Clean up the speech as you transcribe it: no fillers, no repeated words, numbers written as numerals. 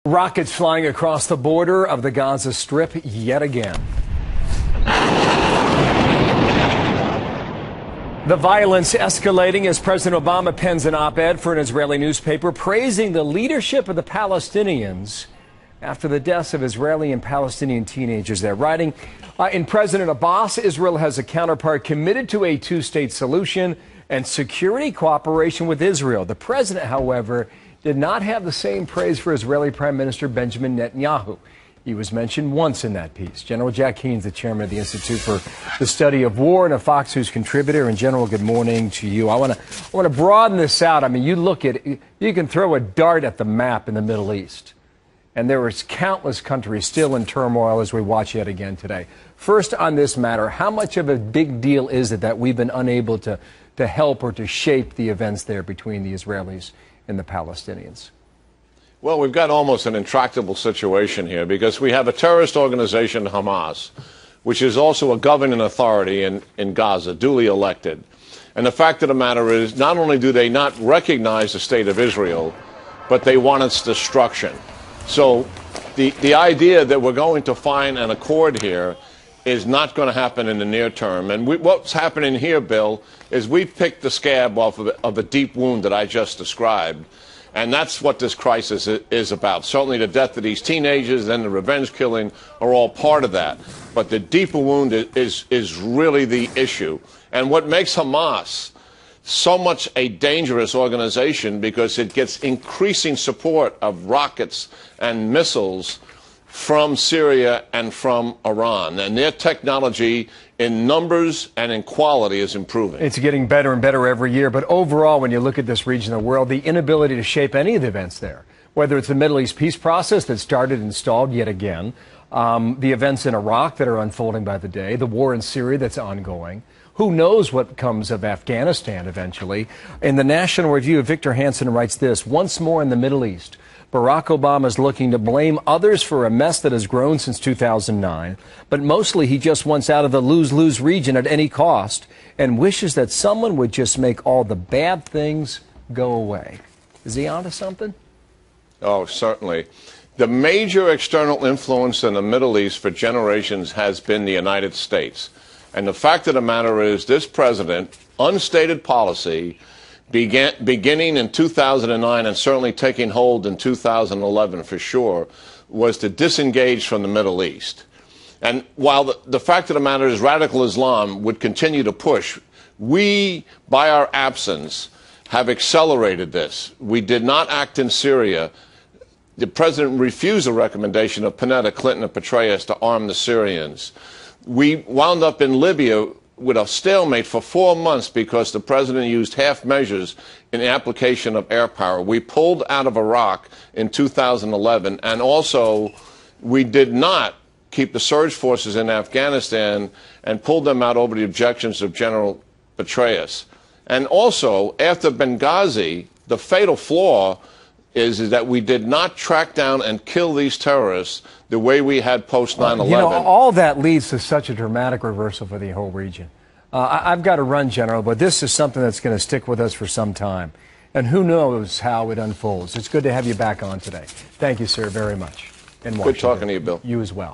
Rockets flying across the border of the Gaza Strip yet again. The violence escalating as President Obama pens an op-ed for an Israeli newspaper praising the leadership of the Palestinians after the deaths of Israeli and Palestinian teenagers there. Writing, in President Abbas, Israel has a counterpart committed to a two-state solution and security cooperation with Israel. The president, however, did not have the same praise for Israeli Prime Minister Benjamin Netanyahu. He was mentioned once in that piece. General Jack Haynes, the chairman of the Institute for the Study of War and a Fox News contributor. And General, good morning to you. I want to broaden this out. I mean, you look at it, you can throw a dart at the map in the Middle East, and there is countless countries still in turmoil as we watch yet again today. First, on this matter, how much of a big deal is it that we've been unable to help or to shape the events there between the Israelis and the Palestinians? Well, we've got almost an intractable situation here because we have a terrorist organization, Hamas, which is also a governing authority in Gaza, duly elected. And the fact of the matter is, not only do they not recognize the state of Israel, but they want its destruction. So the idea that we're going to find an accord here is not going to happen in the near term. And what's happening here, Bill, is we've picked the scab off of a deep wound that I just described. And that's what this crisis is about. Certainly the death of these teenagers and the revenge killing are all part of that. But the deeper wound is really the issue. And what makes Hamas so much a dangerous organization, because it gets increasing support of rockets and missiles from Syria and from Iran. And their technology in numbers and in quality is improving. It's getting better and better every year. But overall, when you look at this region of the world, the inability to shape any of the events there, whether it's the Middle East peace process that started and stalled yet again, the events in Iraq that are unfolding by the day, the war in Syria that's ongoing. Who knows what comes of Afghanistan eventually? In the National Review, Victor Hansen writes this: once more in the Middle East, Barack Obama is looking to blame others for a mess that has grown since 2009, but mostly he just wants out of the lose-lose region at any cost and wishes that someone would just make all the bad things go away. Is he onto something? Oh, certainly. The major external influence in the Middle East for generations has been the United States. And the fact of the matter is, this president, unstated policy, beginning in 2009 and certainly taking hold in 2011 for sure, was to disengage from the Middle East. And while the fact of the matter is radical Islam would continue to push, we, by our absence, have accelerated this. We did not act in Syria. The president refused the recommendation of Panetta, Clinton, and Petraeus to arm the Syrians. We wound up in Libya with a stalemate for 4 months because the president used half measures in the application of air power. We pulled out of Iraq in 2011, and also we did not keep the surge forces in Afghanistan and pulled them out over the objections of General Petraeus. And also, after Benghazi, the fatal flaw is that we did not track down and kill these terrorists the way we had post 9/11. You know, all that leads to such a dramatic reversal for the whole region. I've got to run, General, but this is something that's going to stick with us for some time. And who knows how it unfolds. It's good to have you back on today. Thank you, sir, very much. Good talking to you, Bill. You as well.